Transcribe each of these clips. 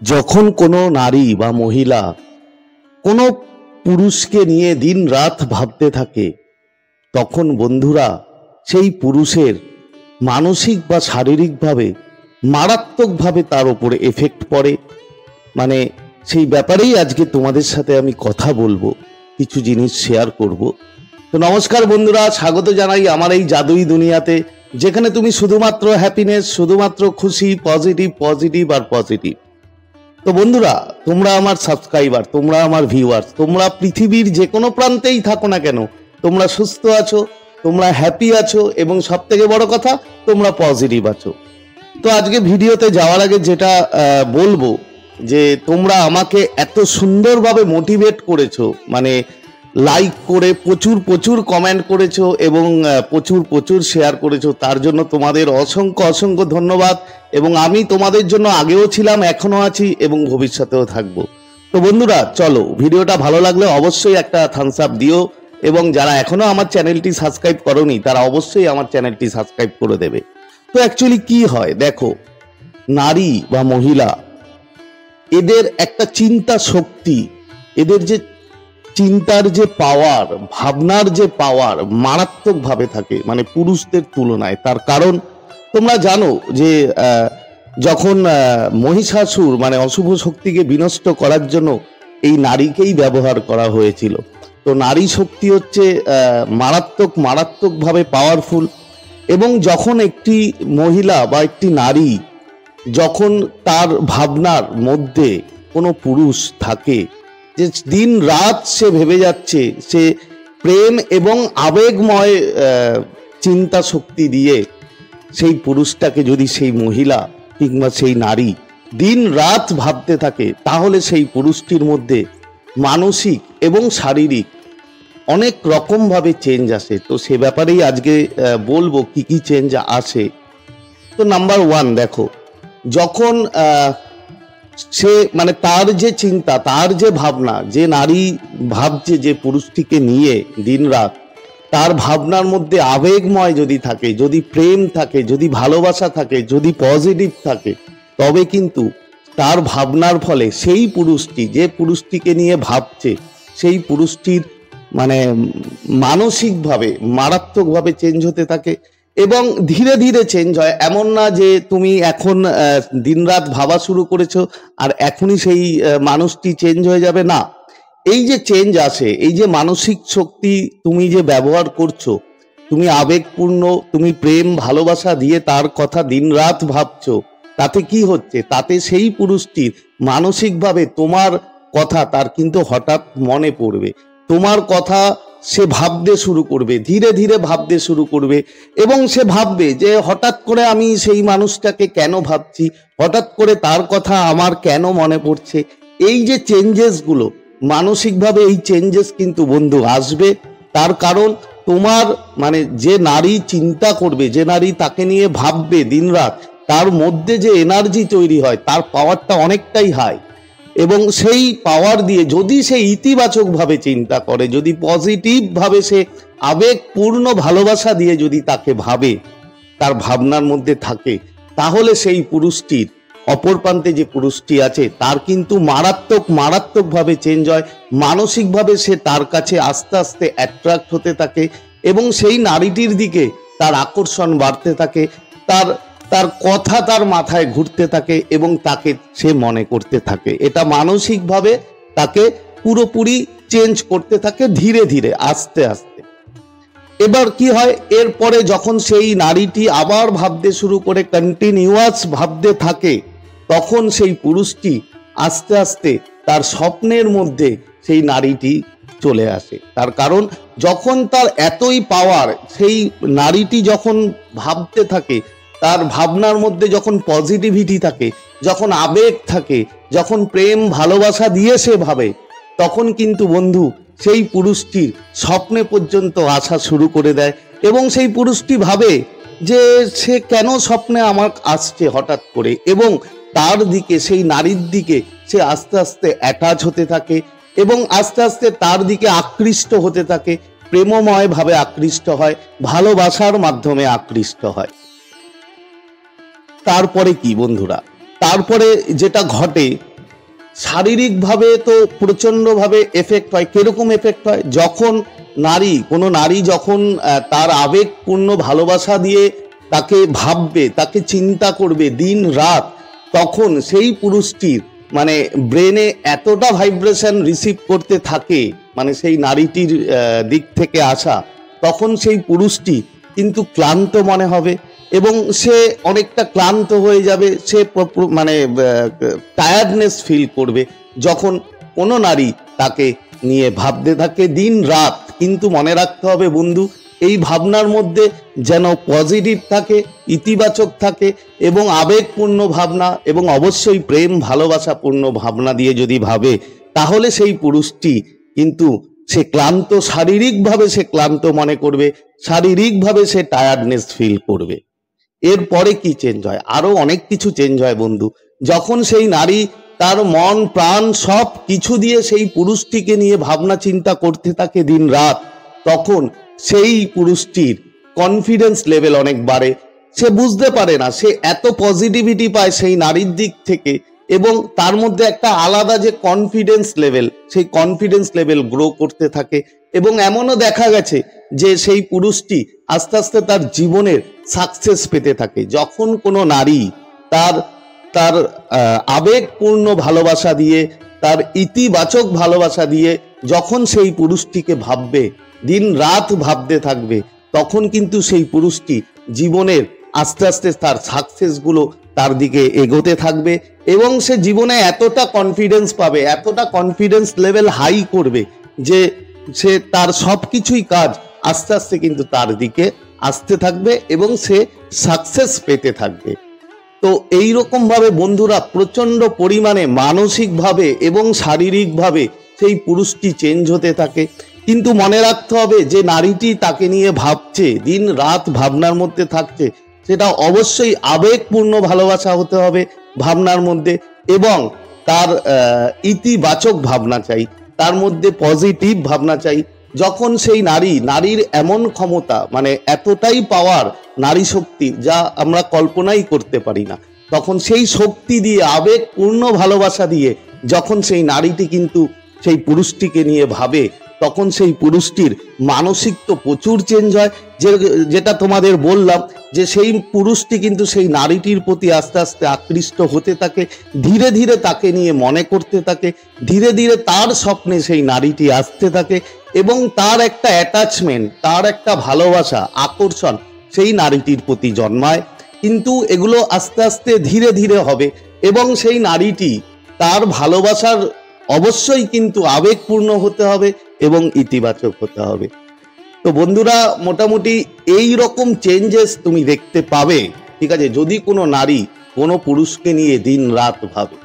যখন কোনো নারী বা মহিলা কোনো পুরুষকে নিয়ে দিন রাত ভাবতে থাকে, তখন বন্ধুরা সেই পুরুষের মানসিক বা শারীরিকভাবে মারাত্মকভাবে তার উপরে এফেক্ট পড়ে। মানে সেই ব্যাপারেই আজকে তোমাদের সাথে আমি কথা বলবো, কিছু জিনিস শেয়ার করব। তো নমস্কার বন্ধুরা, স্বাগত জানাই আমার এই জাদুই দুনিয়াতে, যেখানে তুমি শুধুমাত্র হ্যাপিনেস, শুধুমাত্র খুশি, পজিটিভ পজিটিভ আর পজিটিভ। তো বন্ধুরা, তোমরা আমার সাবস্ক্রাইবার, তোমরা আমার ভিউয়ার্স, তোমরা পৃথিবীর যে কোনো প্রান্তেই থাকো না কেন, তোমরা সুস্থ আছো, তোমরা হ্যাপি আছো এবং সব থেকে বড় কথা তোমরা পজিটিভ আছো। তো আজকে ভিডিওতে যাওয়ার আগে যেটা বলবো, যে তোমরা আমাকে এত সুন্দরভাবে মোটিভেট করেছো, মানে লাইক করে প্রচুর প্রচুর কমেন্ট করেছো এবং প্রচুর প্রচুর শেয়ার করেছো, তার জন্য তোমাদের অসংখ্য অসংখ্য ধন্যবাদ। এবং আমি তোমাদের জন্য আগেও ছিলাম, এখনো আছি এবং ভবিষ্যতেও থাকবো। তো বন্ধুরা চলো, ভিডিওটা ভালো লাগলে অবশ্যই একটা থামস আপ দিও, এবং যারা এখনো আমার চ্যানেলটি সাবস্ক্রাইব করোনি তারা অবশ্যই আমার চ্যানেলটি সাবস্ক্রাইব করে দেবে। তো অ্যাকচুয়ালি কি হয় দেখো, নারী বা মহিলা, এদের একটা চিন্তা শক্তি, এদের যে চিন্তার যে পাওয়ার, ভাবনার যে পাওয়ার মারাত্মকভাবে থাকে, মানে পুরুষদের তুলনায়। তার কারণ তোমরা জানো যে যখন মহিষাসুর মানে অশুভ শক্তিকে বিনষ্ট করার জন্য এই নারীকেই ব্যবহার করা হয়েছিল। তো নারী শক্তি হচ্ছে মারাত্মকভাবে পাওয়ারফুল। এবং যখন একটি মহিলা বা একটি নারী, যখন তার ভাবনার মধ্যে কোনো পুরুষ থাকে, যে দিন রাত সে ভেবে যাচ্ছে, সে প্রেম এবং আবেগময় চিন্তা শক্তি দিয়ে সেই পুরুষটাকে যদি সেই মহিলা কিংবা সেই নারী দিন রাত ভাবতে থাকে, তাহলে সেই পুরুষটির মধ্যে মানসিক এবং শারীরিক অনেক রকমভাবে চেঞ্জ আসে। তো সে ব্যাপারেই আজকে বলবো কি কি চেঞ্জ আসে। তো নাম্বার ওয়ান, দেখো, যখন সে মানে তার যে চিন্তা, তার যে ভাবনা, যে নারী ভাবছে যে পুরুষটিকে নিয়ে দিন রাত, তার ভাবনার মধ্যে আবেগময় যদি থাকে, যদি প্রেম থাকে, যদি ভালোবাসা থাকে, যদি পজিটিভ থাকে, তবে কিন্তু তার ভাবনার ফলে সেই পুরুষটি, যে পুরুষটিকে নিয়ে ভাবছে, সেই পুরুষটির মানে মানসিকভাবে মারাত্মকভাবে চেঞ্জ হতে থাকে। এবং ধীরে ধীরে চেঞ্জ হয়, এমন না যে তুমি এখন দিনরাত ভাবা শুরু করেছো আর এখনই সেই মানুষটি চেঞ্জ হয়ে যাবে, না। এই যে চেঞ্জ আসে, এই যে মানসিক শক্তি তুমি যে ব্যবহার করছো, তুমি আবেগপূর্ণ, তুমি প্রেম ভালোবাসা দিয়ে তার কথা দিনরাত ভাবছো, তাতে কি হচ্ছে, তাতে সেই পুরুষটির মানসিকভাবে তোমার কথা তার কিন্তু হঠাৎ মনে পড়বে, তোমার কথা সে ভাবতে শুরু করবে, ধীরে ধীরে ভাবতে শুরু করবে। এবং সে ভাববে যে হঠাৎ করে আমি সেই মানুষটাকে কেন ভাবছি, হঠাৎ করে তার কথা আমার কেন মনে পড়ছে। এই যে চেঞ্জেসগুলো মানসিকভাবে, এই চেঞ্জেস কিন্তু বন্ধু আসবে। তার কারণ তোমার মানে যে নারী চিন্তা করবে, যে নারী তাকে নিয়ে ভাববে দিনরাত, তার মধ্যে যে এনার্জি তৈরি হয়, তার পাওয়ারটা অনেকটাই হাই। এবং সেই পাওয়ার দিয়ে যদি সে ইতিবাচকভাবে চিন্তা করে, যদি পজিটিভভাবে সে আবেগপূর্ণ ভালোবাসা দিয়ে যদি তাকে ভাবে, তার ভাবনার মধ্যে থাকে, তাহলে সেই পুরুষটির অপর প্রান্তে যে পুরুষটি আছে তার কিন্তু মারাত্মকভাবে চেঞ্জ হয়। মানসিকভাবে সে তার কাছে আস্তে আস্তে অ্যাট্রাক্ট হতে থাকে এবং সেই নারীটির দিকে তার আকর্ষণ বাড়তে থাকে, তার তার কথা তার মাথায় ঘুরতে থাকে এবং তাকে সে মনে করতে থাকে। এটা মানসিকভাবে তাকে পুরোপুরি চেঞ্জ করতে থাকে ধীরে ধীরে, আস্তে আস্তে। এবার কি হয়, এরপরে যখন সেই নারীটি আবার ভাবতে শুরু করে, কন্টিনিউয়াস ভাবতে থাকে, তখন সেই পুরুষটি আস্তে আস্তে তার স্বপ্নের মধ্যে সেই নারীটি চলে আসে। তার কারণ যখন তার এতই পাওয়ার, সেই নারীটি যখন ভাবতে থাকে, তার ভাবনার মধ্যে যখন পজিটিভিটি থাকে, যখন আবেগ থাকে, যখন প্রেম ভালোবাসা দিয়ে সে ভাবে, তখন কিন্তু বন্ধু সেই পুরুষটির স্বপ্নে পর্যন্ত আসা শুরু করে দেয়। এবং সেই পুরুষটি ভাবে যে সে কেন স্বপ্নে আমার আসছে হঠাৎ করে, এবং তার দিকে, সেই নারীর দিকে সে আস্তে আস্তে অ্যাটাচ হতে থাকে এবং আস্তে আস্তে তার দিকে আকৃষ্ট হতে থাকে, প্রেমময় ভাবে আকৃষ্ট হয়, ভালোবাসার মাধ্যমে আকৃষ্ট হয়। তারপরে কি বন্ধুরা, তারপরে যেটা ঘটে শারীরিকভাবে তো প্রচণ্ডভাবে এফেক্ট হয়। কিরকম এফেক্ট হয়? যখন কোনো নারী যখন তার আবেগপূর্ণ ভালোবাসা দিয়ে তাকে ভাববে, তাকে চিন্তা করবে দিন রাত, তখন সেই পুরুষটির মানে ব্রেনে এতটা ভাইব্রেশন রিসিভ করতে থাকে, মানে সেই নারীটির দিক থেকে আসা, তখন সেই পুরুষটি কিন্তু ক্লান্ত মনে হবে এবং সে অনেকটা ক্লান্ত হয়ে যাবে, সে মানে টায়ার্ডনেস ফিল করবে যখন কোনো নারী তাকে নিয়ে ভাবতে থাকে দিন রাত। কিন্তু মনে রাখতে হবে বন্ধু, এই ভাবনার মধ্যে যেন পজিটিভ থাকে, ইতিবাচক থাকে এবং আবেগপূর্ণ ভাবনা এবং অবশ্যই প্রেম ভালোবাসাপূর্ণ ভাবনা দিয়ে যদি ভাবে, তাহলে সেই পুরুষটি কিন্তু সে ক্লান্ত, শারীরিকভাবে সে ক্লান্ত মনে করবে, শারীরিকভাবে সে টায়ার্ডনেস ফিল করবে। এরপরে কি চেঞ্জ হয়? আরো অনেক কিছু চেঞ্জ হয় বন্ধু। যখন সেই নারী তার মন প্রাণ সব কিছু দিয়ে সেই পুরুষটিকে নিয়ে ভাবনা চিন্তা করতে থাকে দিন রাত, তখন সেই পুরুষটির কনফিডেন্স লেভেল অনেক বাড়ে। সে বুঝতে পারে না, সে এত পজিটিভিটি পায় সেই নারীর দিক থেকে এবং তার মধ্যে একটা আলাদা যে কনফিডেন্স লেভেল, সেই কনফিডেন্স লেভেল গ্রো করতে থাকে। এবং এমনও দেখা গেছে যে সেই পুরুষটি আস্তে আস্তে তার জীবনের সাকসেস পেতে থাকে। যখন কোনো নারী তার তার আবেগপূর্ণ ভালোবাসা দিয়ে, তার ইতিবাচক ভালোবাসা দিয়ে যখন সেই পুরুষটিকে ভাববে, দিন রাত ভাবতে থাকবে, তখন কিন্তু সেই পুরুষটি জীবনের আস্তে আস্তে তার সাকসেসগুলো তার দিকে এগোতে থাকবে এবং সে জীবনে এতটা কনফিডেন্স পাবে, এতটা কনফিডেন্স লেভেল হাই করবে যে সে তার সব কিছুই কাজ আস্তে আস্তে কিন্তু তার দিকে আসতে থাকবে এবং সে সাকসেস পেতে থাকবে। তো এই রকম ভাবে বন্ধুরা প্রচন্ড পরিমাণে মানসিকভাবে এবং শারীরিকভাবে সেই পুরুষটি চেঞ্জ হতে থাকে। কিন্তু মনে রাখতে হবে যে নারীটি তাকে নিয়ে ভাবছে, দিন রাত ভাবনার মধ্যে থাকছে, সেটা অবশ্যই আবেগপূর্ণ ভালোবাসা হতে হবে ভাবনার মধ্যে এবং তার ইতিবাচক ভাবনা চাই, তার মধ্যে পজিটিভ ভাবনা চাই। যখন সেই নারীর এমন ক্ষমতা, মানে এতটাই পাওয়ার, নারী শক্তি যা আমরা কল্পনাই করতে পারি না, তখন সেই শক্তি দিয়ে আবেগপূর্ণ ভালোবাসা দিয়ে যখন সেই নারীটি কিন্তু সেই পুরুষটিকে নিয়ে ভাবে, তখন সেই পুরুষটির মানসিক তো প্রচুর চেঞ্জ হয়। যেটা তোমাদের বললাম যে সেই পুরুষটি কিন্তু সেই নারীটির প্রতি আস্তে আস্তে আকৃষ্ট হতে থাকে, ধীরে ধীরে তাকে নিয়ে মনে করতে থাকে, ধীরে ধীরে তার স্বপ্নে সেই নারীটি আসতে থাকে এবং তার একটা অ্যাটাচমেন্ট, তার একটা ভালোবাসা, আকর্ষণ সেই নারীটির প্রতি জন্মায়। কিন্তু এগুলো আস্তে আস্তে ধীরে ধীরে হবে এবং সেই নারীটি তার ভালোবাসার অবশ্যই কিন্তু আবেগপূর্ণ হতে হবে এবং ইতিবাচক হতে হবে। তো বন্ধুরা মোটামুটি এই রকম চেঞ্জেস তুমি দেখতে পাবে, ঠিক আছে, যদি কোনো নারী কোনো পুরুষকে নিয়ে দিন রাত ভাবে।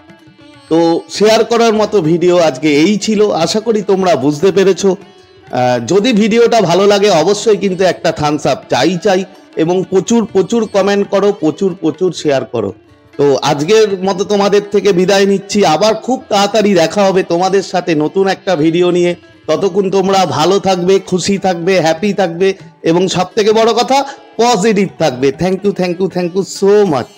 তো শেয়ার করার মতো ভিডিও আজকে এই ছিল, আশা করি তোমরা বুঝতে পেরেছো। যদি ভিডিওটা ভালো লাগে অবশ্যই কিন্তু একটা থামস আপ চাই এবং প্রচুর কমেন্ট করো, প্রচুর শেয়ার করো। তো আজকের মতো তোমাদের থেকে বিদায় নিচ্ছি, আবার খুব তাড়াতাড়ি দেখা হবে তোমাদের সাথে নতুন একটা ভিডিও নিয়ে। ততক্ষণ তোমরা ভালো থাকবে, খুশি থাকবে, হ্যাপি থাকবে এবং সব থেকে বড় কথা পজিটিভ থাকবে। Thank you so much.